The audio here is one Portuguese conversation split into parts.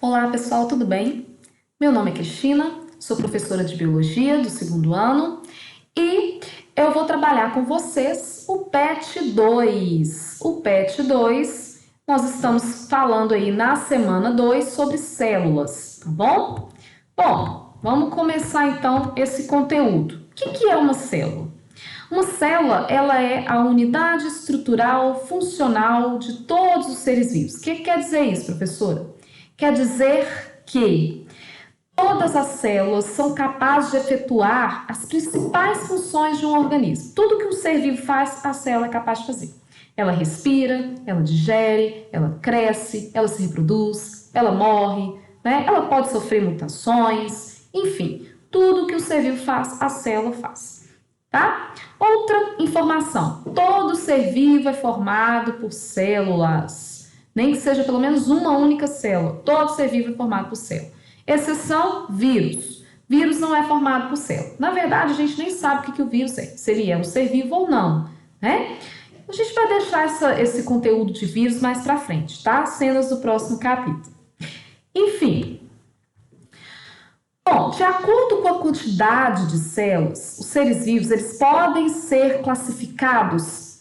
Olá pessoal, tudo bem? Meu nome é Cristina, sou professora de Biologia do 2º ano e eu vou trabalhar com vocês o PET 2. O PET 2, nós estamos falando aí na semana 2 sobre células, tá bom? Bom, vamos começar então esse conteúdo. O que é uma célula? Uma célula, ela é a unidade estrutural funcional de todos os seres vivos. O que quer dizer isso, professora? Quer dizer que todas as células são capazes de efetuar as principais funções de um organismo. Tudo que um ser vivo faz, a célula é capaz de fazer. Ela respira, ela digere, ela cresce, ela se reproduz, ela morre, né? Ela pode sofrer mutações, enfim, tudo que o ser vivo faz, a célula faz. Tá? Outra informação, todo ser vivo é formado por células, nem que seja pelo menos uma única célula, todo ser vivo é formado por célula, exceção vírus. Vírus não é formado por célula. Na verdade, a gente nem sabe o que o vírus é, se ele é um ser vivo ou não, né? A gente vai deixar esse conteúdo de vírus mais para frente, tá? Cenas do próximo capítulo. Enfim, bom, de acordo com a quantidade de células, os seres vivos eles podem ser classificados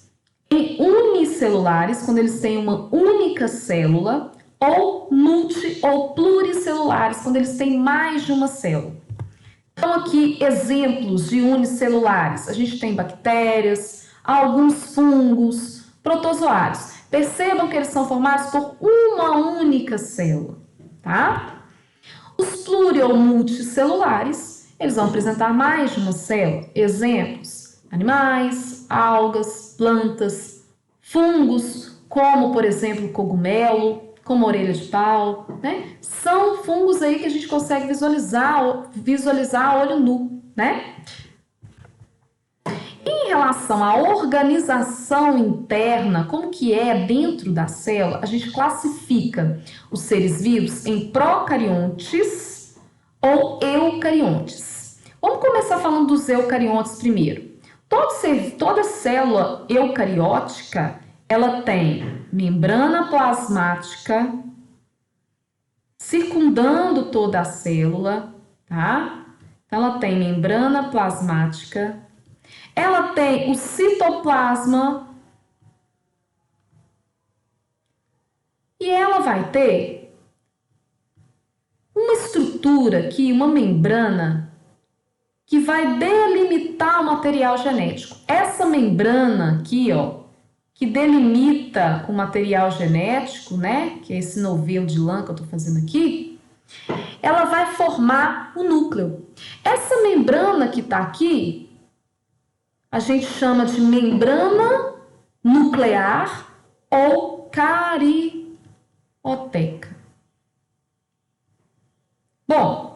em unicelulares, quando eles têm uma única célula, ou multi ou pluricelulares, quando eles têm mais de uma célula. Então, aqui, exemplos de unicelulares. A gente tem bactérias, alguns fungos, protozoários. Percebam que eles são formados por uma única célula, tá? Os pluri ou multicelulares, eles vão apresentar mais de uma célula. Exemplos, animais, algas, plantas, fungos, como, por exemplo, cogumelo, como orelha de pau, né? São fungos aí que a gente consegue visualizar a olho nu, né? Em relação à organização interna, como que é dentro da célula, a gente classifica os seres vivos em procariontes ou eucariontes. Vamos começar falando dos eucariontes primeiro. Toda célula eucariótica, ela tem membrana plasmática circundando toda a célula, tá? Então, ela tem membrana plasmática. Ela tem o citoplasma e ela vai ter uma estrutura aqui, uma membrana, que vai delimitar o material genético. Essa membrana aqui, ó, que delimita o material genético, né, que é esse novelo de lã que eu tô fazendo aqui, ela vai formar o núcleo. Essa membrana que tá aqui, a gente chama de membrana nuclear ou carioteca. Bom,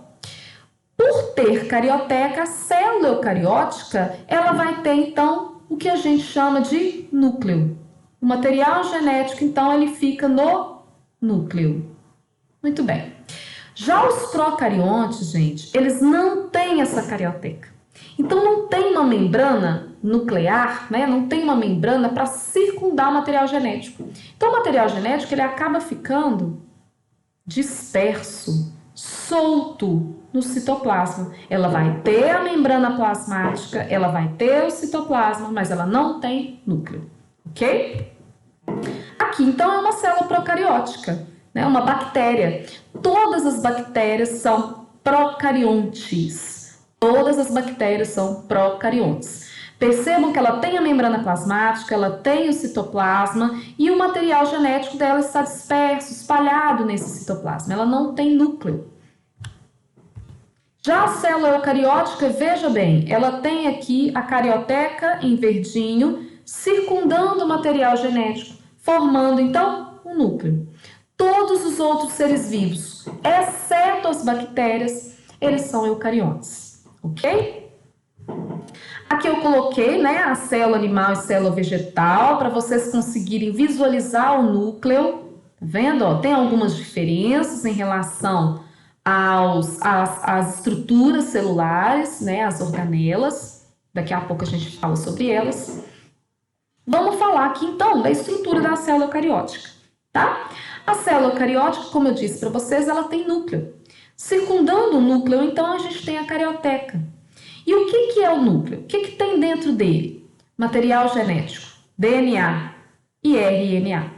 por ter carioteca, a célula eucariótica, ela vai ter, então, o que a gente chama de núcleo. O material genético, então, ele fica no núcleo. Muito bem. Já os procariontes, gente, eles não têm essa carioteca. Então, não tem uma membrana nuclear, né? Não tem uma membrana para circundar o material genético. Então, o material genético ele acaba ficando disperso, solto no citoplasma. Ela vai ter a membrana plasmática, ela vai ter o citoplasma, mas ela não tem núcleo, ok? Aqui, então, é uma célula procariótica, né? Uma bactéria. Todas as bactérias são procariontes. Todas as bactérias são procariontes. Percebam que ela tem a membrana plasmática, ela tem o citoplasma e o material genético dela está disperso, espalhado nesse citoplasma. Ela não tem núcleo. Já a célula eucariótica, veja bem, ela tem aqui a carioteca em verdinho, circundando o material genético, formando então um núcleo. Todos os outros seres vivos, exceto as bactérias, eles são eucariontes, ok? Aqui eu coloquei, né, a célula animal e célula vegetal para vocês conseguirem visualizar o núcleo. Tá vendo? Ó, tem algumas diferenças em relação às estruturas celulares, né, as organelas. Daqui a pouco a gente fala sobre elas. Vamos falar aqui então da estrutura da célula eucariótica. tá? A célula eucariótica, como eu disse para vocês, ela tem núcleo. Circundando o núcleo, então, a gente tem a carioteca. E o que é o núcleo? O que tem dentro dele? Material genético, DNA e RNA.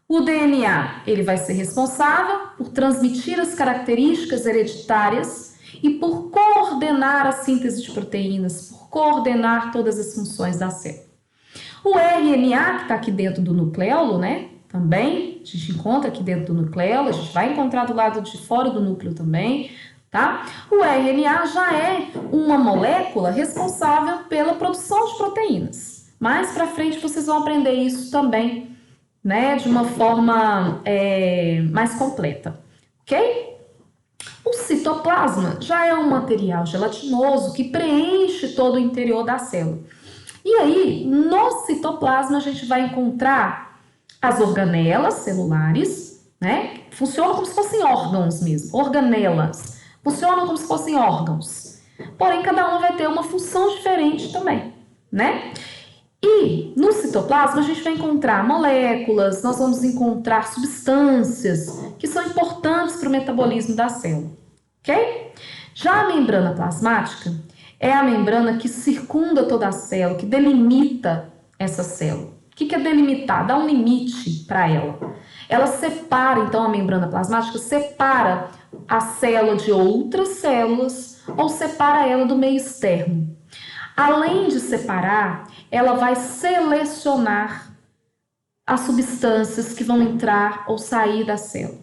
O DNA, ele vai ser responsável por transmitir as características hereditárias e por coordenar a síntese de proteínas, por coordenar todas as funções da célula. O RNA, que está aqui dentro do nucleolo, né? Também, a gente encontra aqui dentro do nucleolo, a gente vai encontrar do lado de fora do núcleo também, tá? O RNA já é uma molécula responsável pela produção de proteínas. Mais para frente vocês vão aprender isso também, né? De uma forma mais completa, ok? O citoplasma já é um material gelatinoso que preenche todo o interior da célula. E aí, no citoplasma, a gente vai encontrar as organelas celulares, né? Funcionam como se fossem órgãos mesmo, organelas. Funcionam como se fossem órgãos. Porém, cada uma vai ter uma função diferente também, né? E no citoplasma a gente vai encontrar moléculas, nós vamos encontrar substâncias que são importantes para o metabolismo da célula, ok? Já a membrana plasmática é a membrana que circunda toda a célula, que delimita essa célula. O que é delimitar? Dá um limite para ela. Ela separa, então, a membrana plasmática separa a célula de outras células ou separa ela do meio externo. Além de separar, ela vai selecionar as substâncias que vão entrar ou sair da célula.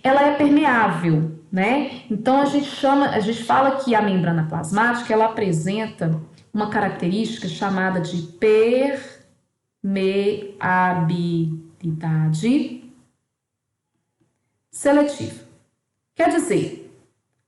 Ela é permeável, né? Então a gente fala que a membrana plasmática ela apresenta uma característica chamada de permeabilidade seletiva. Quer dizer,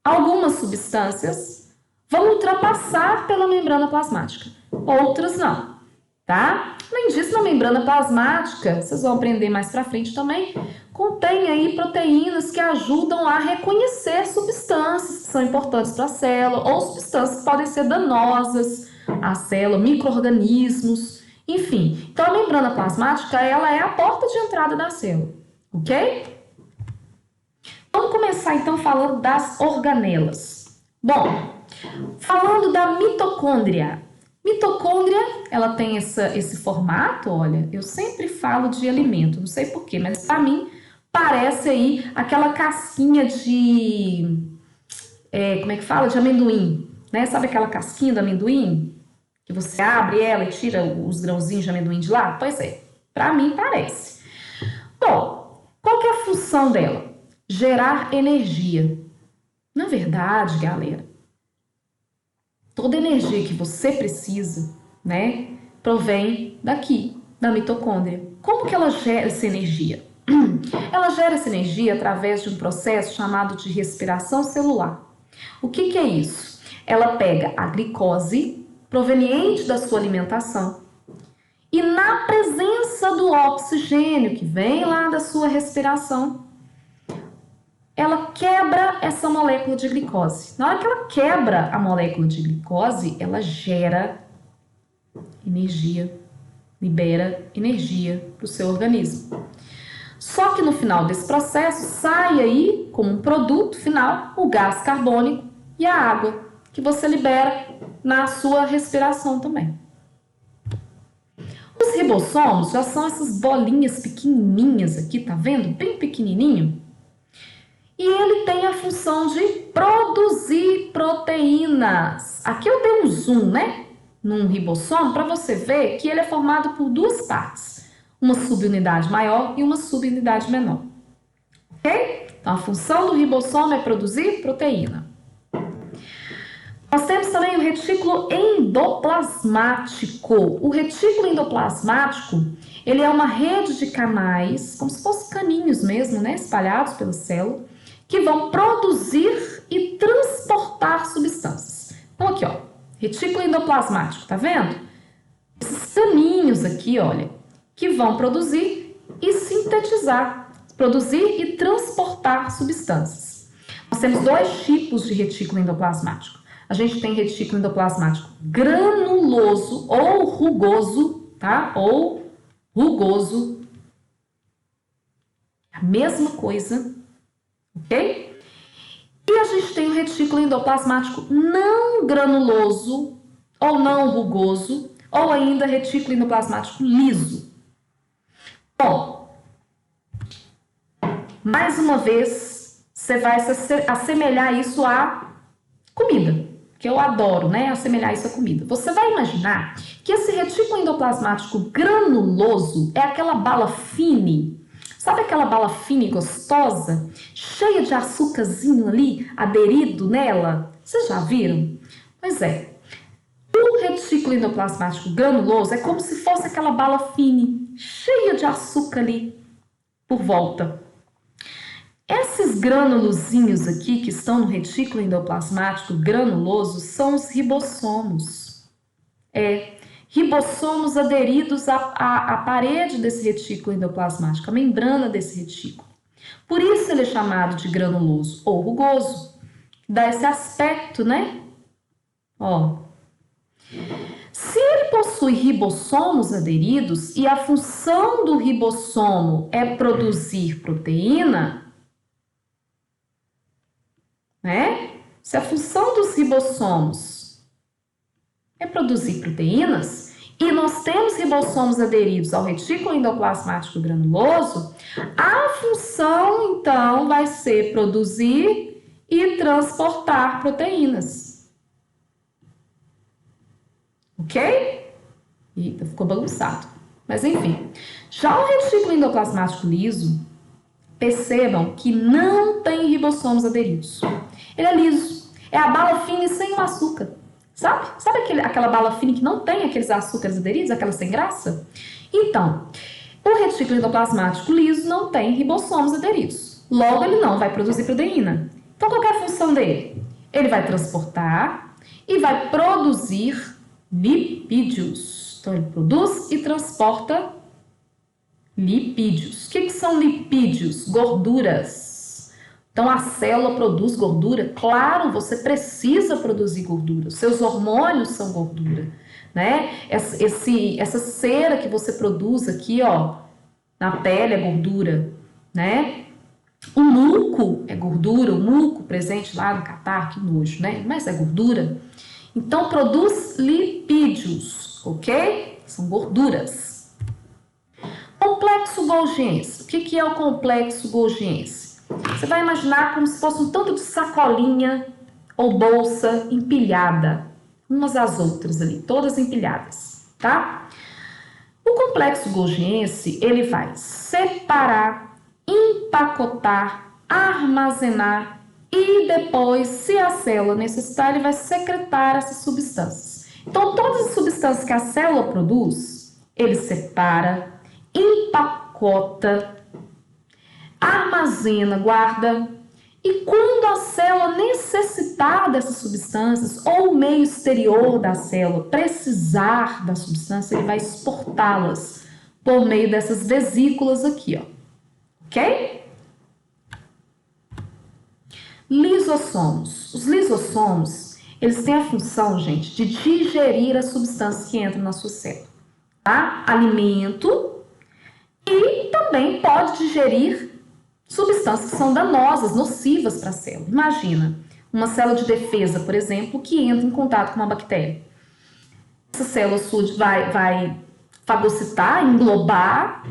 algumas substâncias vão ultrapassar pela membrana plasmática, outras não, tá? Além disso, na membrana plasmática, vocês vão aprender mais pra frente também, contém aí proteínas que ajudam a reconhecer substâncias que são importantes para a célula ou substâncias que podem ser danosas à célula, micro-organismos, enfim. Então, a membrana plasmática, ela é a porta de entrada da célula, ok? Vamos começar, então, falando das organelas. Bom, falando da mitocôndria. Mitocôndria, ela tem esse formato, olha, eu sempre falo de alimento, não sei porquê, mas para mim parece aí aquela casquinha de, como é que fala? De amendoim, né? Sabe aquela casquinha do amendoim? Que você abre ela e tira os grãozinhos de amendoim de lá? Pois é, para mim parece. Bom, qual que é a função dela? Gerar energia. Na verdade, galera, toda energia que você precisa, né, provém daqui, da mitocôndria. Como que ela gera essa energia? Ela gera essa energia através de um processo chamado de respiração celular. O que é isso? Ela pega a glicose proveniente da sua alimentação e na presença do oxigênio que vem lá da sua respiração, ela quebra essa molécula de glicose. Na hora que ela quebra a molécula de glicose, ela gera energia, libera energia para o seu organismo. Só que no final desse processo sai aí, como um produto final, o gás carbônico e a água, que você libera na sua respiração também. Os ribossomos já são essas bolinhas pequenininhas aqui, tá vendo? Bem pequenininho. E ele tem a função de produzir proteínas. Aqui eu dei um zoom, né? Num ribossomo, para você ver que ele é formado por duas partes. Uma subunidade maior e uma subunidade menor. Ok? Então, a função do ribossomo é produzir proteína. Nós temos também o retículo endoplasmático. O retículo endoplasmático, ele é uma rede de canais, como se fossem caninhos mesmo, né? Espalhados pela célula, que vão produzir e transportar substâncias. Então, aqui, ó, retículo endoplasmático, tá vendo? Esses caninhos aqui, olha, que vão produzir e sintetizar, produzir e transportar substâncias. Nós temos dois tipos de retículo endoplasmático. A gente tem retículo endoplasmático granuloso ou rugoso, tá? Ou rugoso. Mesma coisa, ok? E a gente tem o retículo endoplasmático não granuloso ou não rugoso, ou ainda retículo endoplasmático liso. Bom, mais uma vez, você vai assemelhar isso à comida, que eu adoro, né? Assemelhar isso à comida. Você vai imaginar que esse retículo endoplasmático granuloso é aquela bala fine. Sabe aquela bala fine gostosa, cheia de açúcarzinho ali, aderido nela? Vocês já viram? Pois é. O retículo endoplasmático granuloso é como se fosse aquela bala fine, cheia de açúcar ali por volta. Esses granulozinhos aqui que estão no retículo endoplasmático granuloso são os ribossomos. Ribossomos aderidos à parede desse retículo endoplasmático, à membrana desse retículo. Por isso ele é chamado de granuloso ou rugoso. Dá esse aspecto, né? Ó. Se ele possui ribossomos aderidos e a função do ribossomo é produzir proteína, né? Se a função dos ribossomos é produzir proteínas e nós temos ribossomos aderidos ao retículo endoplasmático granuloso, a função então vai ser produzir e transportar proteínas. Ok? Eita, ficou bagunçado. Mas enfim, já o retículo endoplasmático liso, percebam que não tem ribossomos aderidos. Ele é liso, é a bala fine sem o açúcar. Sabe aquela bala fine que não tem aqueles açúcares aderidos, aquela sem graça? Então, o retículo endoplasmático liso não tem ribossomos aderidos. Logo, ele não vai produzir proteína. Então, qual é a função dele? Ele vai transportar e vai produzir lipídios. Então, ele produz e transporta lipídios. O que são lipídios? Gorduras. Então, a célula produz gordura? Claro, você precisa produzir gordura. Os seus hormônios são gordura, né? Essa cera que você produz aqui, ó, na pele é gordura, né? O muco é gordura, o muco presente lá no catarro, que nojo, né? Mas é gordura. Então, produz lipídios, ok? São gorduras. Complexo golgiense. O que é o complexo golgiense? Você vai imaginar como se fosse um tanto de sacolinha ou bolsa empilhada, umas às outras ali, todas empilhadas, tá? O complexo golgiense, ele vai separar, empacotar, armazenar e depois, se a célula necessitar, ele vai secretar essas substâncias. Então, todas as substâncias que a célula produz, ele separa, empacota, armazena, guarda. E quando a célula necessitar dessas substâncias ou o meio exterior da célula precisar da substância, ele vai exportá-las por meio dessas vesículas aqui, ó. Ok? Lisossomos. Os lisossomos, eles têm a função, gente, de digerir as substâncias que entram na sua célula, tá? Alimento e também pode digerir substâncias que são danosas, nocivas para a célula. Imagina, uma célula de defesa, por exemplo, que entra em contato com uma bactéria. Essa célula vai fagocitar, englobar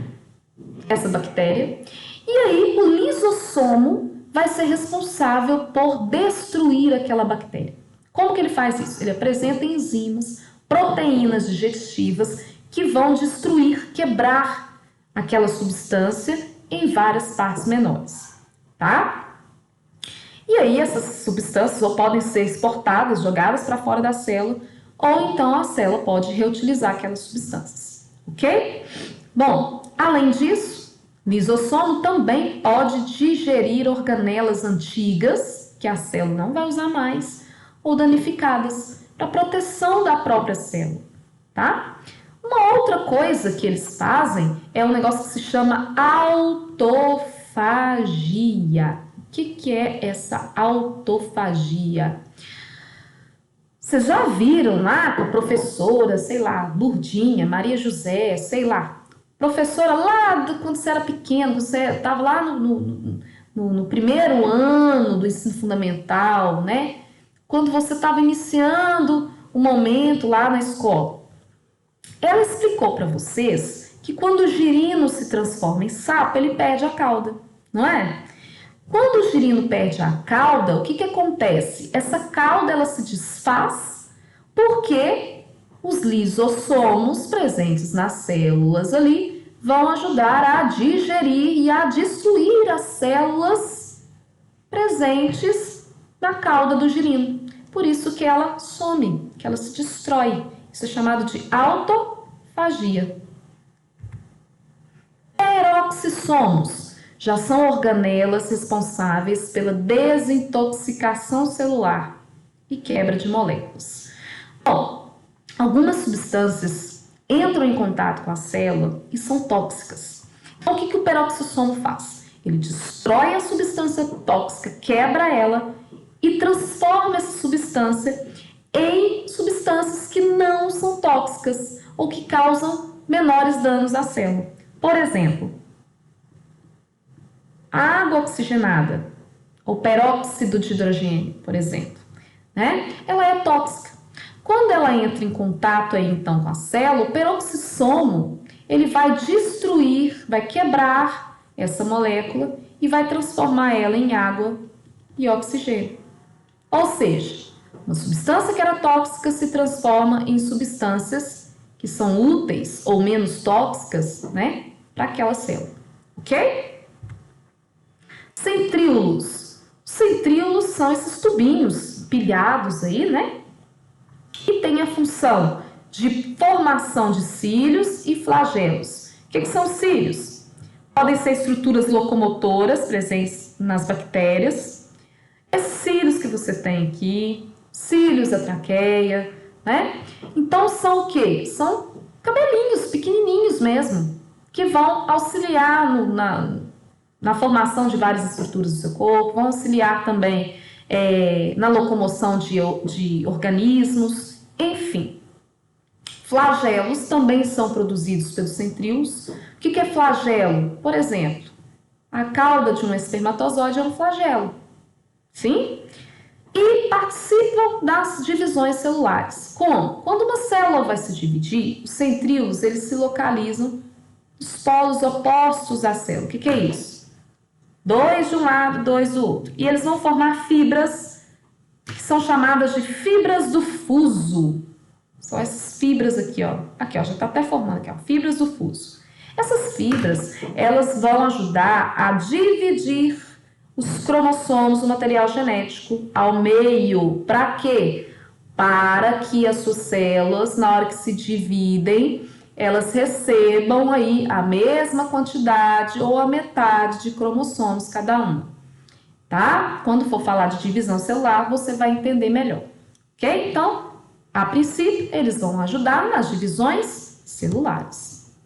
essa bactéria, e aí o lisossomo vai ser responsável por destruir aquela bactéria. Como que ele faz isso? Ele apresenta enzimas, proteínas digestivas que vão destruir, quebrar aquela substância em várias partes menores, tá? E aí essas substâncias ou podem ser exportadas, jogadas para fora da célula, ou então a célula pode reutilizar aquelas substâncias, ok? Bom, além disso, lisossomo também pode digerir organelas antigas, que a célula não vai usar mais, ou danificadas, para proteção da própria célula, tá? Uma outra coisa que eles fazem é um negócio que se chama autofagia. O que é essa autofagia? Vocês já viram lá com a professora, sei lá, Lurdinha, Maria José, sei lá, Professora, quando você era pequeno, você estava lá no primeiro ano do ensino fundamental, né? Quando você estava iniciando o momento lá na escola. Ela explicou para vocês que quando o girino se transforma em sapo, ele perde a cauda, não é? Quando o girino perde a cauda, o que acontece? Essa cauda ela se desfaz porque os lisossomos presentes nas células ali vão ajudar a digerir e a destruir as células presentes na cauda do girino. Por isso que ela some, que ela se destrói. Isso é chamado de autofagia. Peroxissomos já são organelas responsáveis pela desintoxicação celular e quebra de moléculas. Bom, algumas substâncias entram em contato com a célula e são tóxicas. Então, o que o peroxissomo faz? Ele destrói a substância tóxica, quebra ela e transforma essa substância em substâncias que não são tóxicas ou que causam menores danos à célula. Por exemplo, a água oxigenada, ou peróxido de hidrogênio, por exemplo, né? Ela é tóxica. Quando ela entra em contato aí, então, com a célula, o peroxissomo, ele vai destruir, vai quebrar essa molécula e vai transformar ela em água e oxigênio. Ou seja, uma substância que era tóxica se transforma em substâncias que são úteis ou menos tóxicas, né, para aquela célula, ok? Centríolos. Os centríolos são esses tubinhos pilhados aí, né, que tem a função de formação de cílios e flagelos. O que são cílios? Podem ser estruturas locomotoras presentes nas bactérias. Esses cílios que você tem aqui, cílios da traqueia, né? Então são o quê? São cabelinhos pequenininhos mesmo, que vão auxiliar na formação de várias estruturas do seu corpo, vão auxiliar também na locomoção de organismos, enfim. Flagelos também são produzidos pelos centríolos. O que é flagelo? Por exemplo, a cauda de um espermatozoide é um flagelo. Sim? E participam das divisões celulares. Como? Quando uma célula vai se dividir, os centríolos eles se localizam nos polos opostos da célula. O que é isso? 2 de um lado, 2 do outro. E eles vão formar fibras que são chamadas de fibras do fuso. São essas fibras aqui, ó. Aqui, ó, já está até formando aqui, ó, fibras do fuso. Essas fibras, elas vão ajudar a dividir os cromossomos, o material genético, ao meio. Para quê? Para que as suas células, na hora que se dividem, elas recebam aí a mesma quantidade ou a metade de cromossomos cada um. Tá? Quando for falar de divisão celular, você vai entender melhor. Ok? Então, a princípio, eles vão ajudar nas divisões celulares.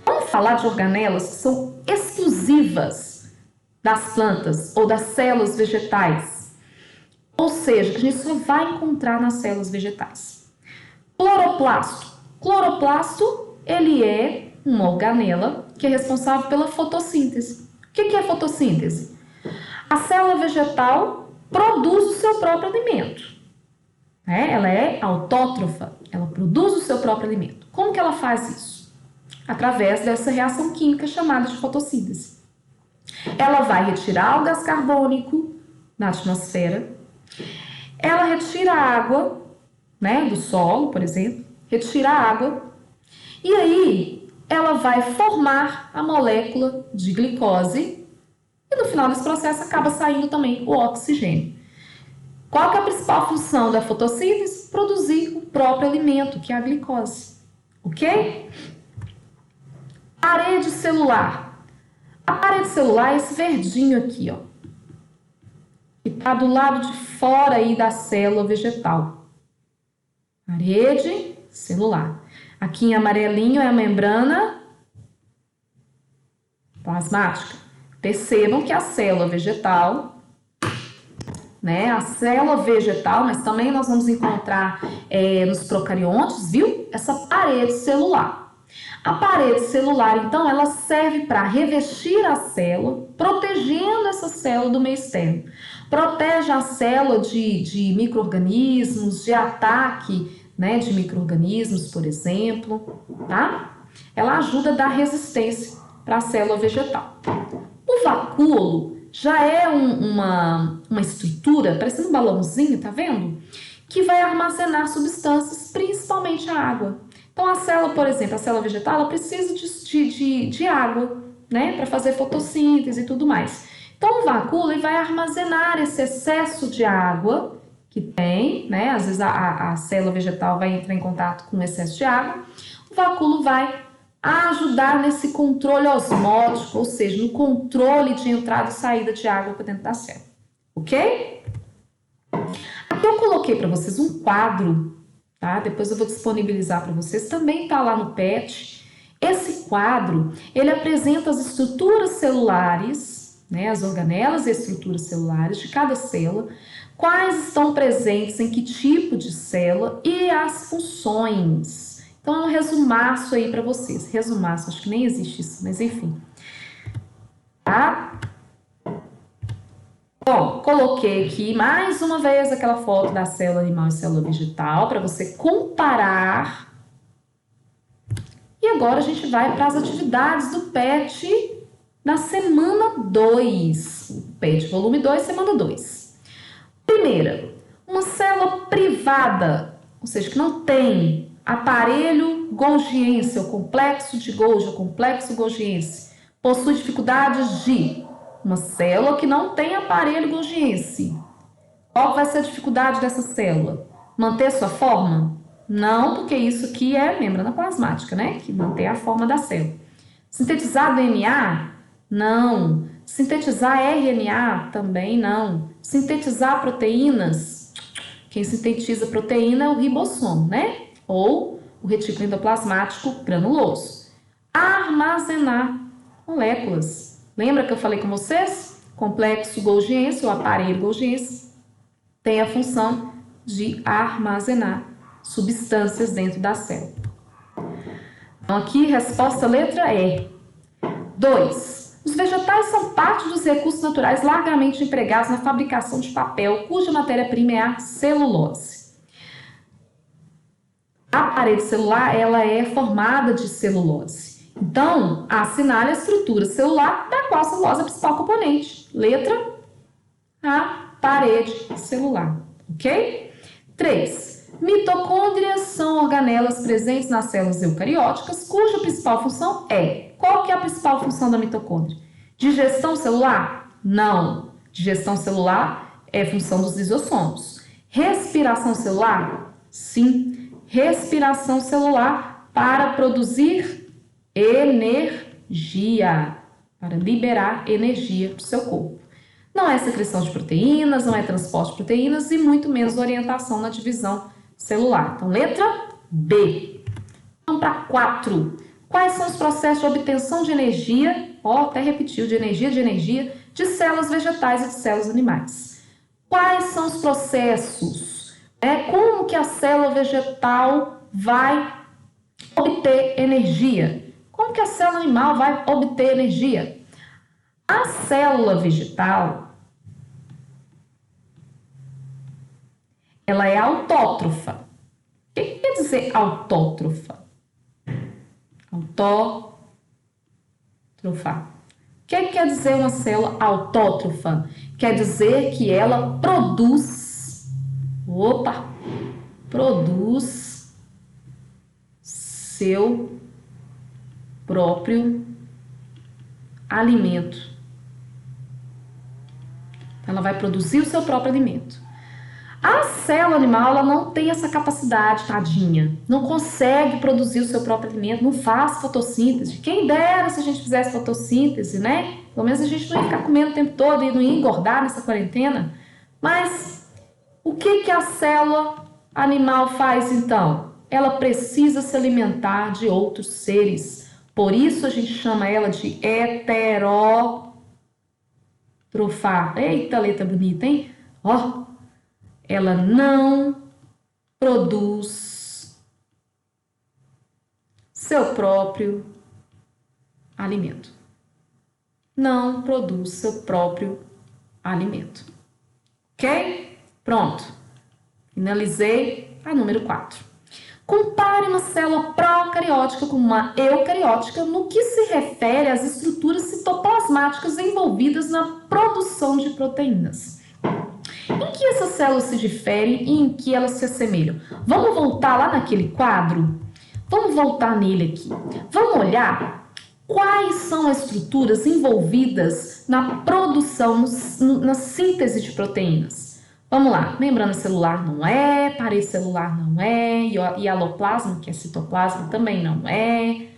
Vamos falar de organelas que são exclusivas das plantas ou das células vegetais. Ou seja, que a gente só vai encontrar nas células vegetais. Cloroplasto. Cloroplasto, ele é uma organela que é responsável pela fotossíntese. O que é fotossíntese? A célula vegetal produz o seu próprio alimento. Ela é autótrofa, ela produz o seu próprio alimento. Como que ela faz isso? Através dessa reação química chamada de fotossíntese. Ela vai retirar o gás carbônico da atmosfera, ela retira a água, né, do solo, por exemplo, retira a água, e aí ela vai formar a molécula de glicose, e no final desse processo acaba saindo também o oxigênio. Qual que é a principal função da fotossíntese? Produzir o próprio alimento, que é a glicose. Ok? Parede celular. A parede celular é esse verdinho aqui, ó, que está do lado de fora aí da célula vegetal. Parede celular. Aqui em amarelinho é a membrana plasmática. Percebam que a célula vegetal, né? A célula vegetal, mas também nós vamos encontrar nos procariontes, viu? Essa parede celular. A parede celular, então, ela serve para revestir a célula, protegendo essa célula do meio externo. Protege a célula de micro-organismos, de ataque, né, de micro-organismos, por exemplo, tá? Ela ajuda a dar resistência para a célula vegetal. O vacúolo já é uma estrutura, parecendo um balãozinho, tá vendo? Que vai armazenar substâncias, principalmente a água. Então, a célula, por exemplo, a célula vegetal, ela precisa de água, né, para fazer fotossíntese e tudo mais. Então, o vacúolo ele vai armazenar esse excesso de água que tem, né? Às vezes a célula vegetal vai entrar em contato com excesso de água. O vacúolo vai ajudar nesse controle osmótico, ou seja, no controle de entrada e saída de água para dentro da célula. Ok? Aqui eu coloquei para vocês um quadro, tá? Depois eu vou disponibilizar para vocês, também tá lá no PET. Esse quadro, ele apresenta as estruturas celulares, né, as organelas e estruturas celulares de cada célula, quais estão presentes em que tipo de célula e as funções. Então, é um resumaço aí para vocês. Resumaço, acho que nem existe isso, mas enfim. Tá? Bom, coloquei aqui mais uma vez aquela foto da célula animal e célula vegetal para você comparar. E agora a gente vai para as atividades do PET na semana 2. PET volume 2, semana 2. Primeira, uma célula privada, ou seja, que não tem aparelho golgiense, ou complexo de Golgi, ou complexo golgiense, possui dificuldades de uma célula que não tem aparelho golgiense. Qual vai ser a dificuldade dessa célula? Manter sua forma? Não, porque isso aqui é membrana plasmática, né? Que mantém a forma da célula. Sintetizar DNA? Não. Sintetizar RNA? Também não. Sintetizar proteínas? Quem sintetiza proteína é o ribossomo, né? Ou o retículo endoplasmático granuloso. Armazenar moléculas. Lembra que eu falei com vocês? Complexo golgiense, ou aparelho golgiense, tem a função de armazenar substâncias dentro da célula. Então, aqui, resposta letra E. 2. Os vegetais são parte dos recursos naturais largamente empregados na fabricação de papel, cuja matéria-prima é a celulose. A parede celular, ela é formada de celulose. Então, assinale a estrutura celular da qual a celulose é a principal componente. Letra A, parede celular, ok? 3. Mitocôndrias são organelas presentes nas células eucarióticas, cuja principal função é... Qual que é a principal função da mitocôndria? Digestão celular? Não. Digestão celular é função dos lisossomos. Respiração celular? Sim. Respiração celular para produzir energia, para liberar energia para o seu corpo. Não é secreção de proteínas, não é transporte de proteínas e muito menos orientação na divisão celular. Então, letra B. Vamos para 4. Quais são os processos de obtenção de energia, até repetiu, de energia, de células vegetais e de células animais? Quais são os processos? Como que a célula vegetal vai obter energia? Como que a célula animal vai obter energia? A célula vegetal, ela é autótrofa. O que quer dizer autótrofa? Autótrofa. O que quer dizer uma célula autótrofa? Quer dizer que ela produz seu próprio alimento. Ela vai produzir o seu próprio alimento. A célula animal, ela não tem essa capacidade, tadinha. Não consegue produzir o seu próprio alimento, não faz fotossíntese. Quem dera se a gente fizesse fotossíntese, né? Pelo menos a gente não ia ficar comendo o tempo todo e não ia engordar nessa quarentena. Mas o que a célula animal faz então? Ela precisa se alimentar de outros seres. Por isso a gente chama ela de heterótrofa. Eita, letra bonita, hein? Ó, ela não produz seu próprio alimento. Não produz seu próprio alimento. Ok? Pronto. Finalizei a número 4. Compare uma célula procariótica com uma eucariótica no que se refere às estruturas citoplasmáticas envolvidas na produção de proteínas. Em que essas células se diferem e em que elas se assemelham? Vamos voltar lá naquele quadro? Vamos voltar nele aqui. Vamos olhar quais são as estruturas envolvidas na produção, na síntese de proteínas. Vamos lá, membrana celular não é, parede celular não é, hialoplasma, que é citoplasma, também não é.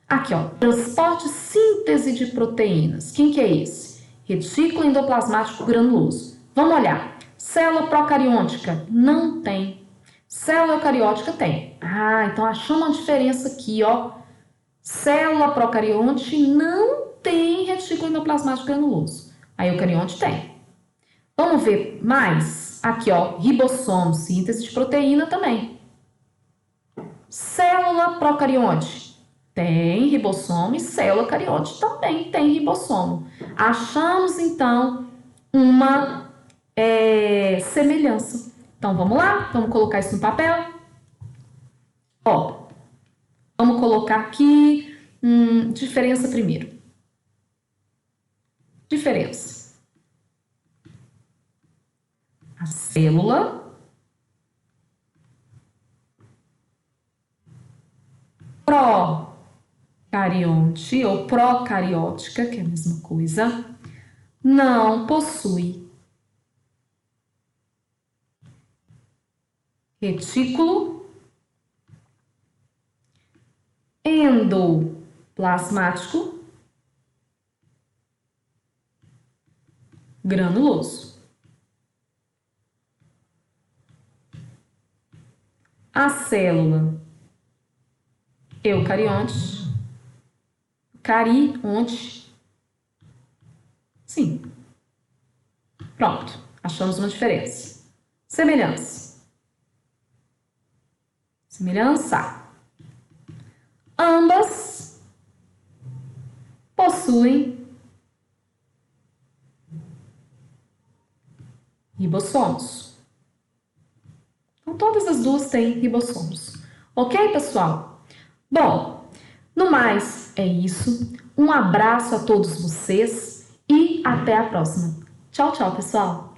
Aqui, ó, transporte, síntese de proteínas. Quem que é esse? Retículo endoplasmático granuloso. Vamos olhar. Célula procariótica? Não tem. Célula eucariótica tem. Ah, então achamos uma diferença aqui, ó. Célula procarionte não tem retículo endoplasmático granuloso. A eucarionte tem. Vamos ver mais? Aqui, ó, ribossomo, síntese de proteína também. Célula procarionte tem ribossomo e célula eucarionte também tem ribossomo. Achamos, então, uma semelhança. Então, vamos lá? Vamos colocar isso no papel? Ó, vamos colocar aqui diferença primeiro. Diferença. A célula procarionte ou procariótica, que é a mesma coisa, não possui retículo endoplasmático granuloso. A célula eucarionte, sim. Pronto, achamos uma diferença. Semelhança. Semelhança. Ambas possuem ribossomos. Então, todas as duas têm ribossomos. Ok, pessoal? Bom, no mais é isso. Um abraço a todos vocês e até a próxima. Tchau, tchau, pessoal!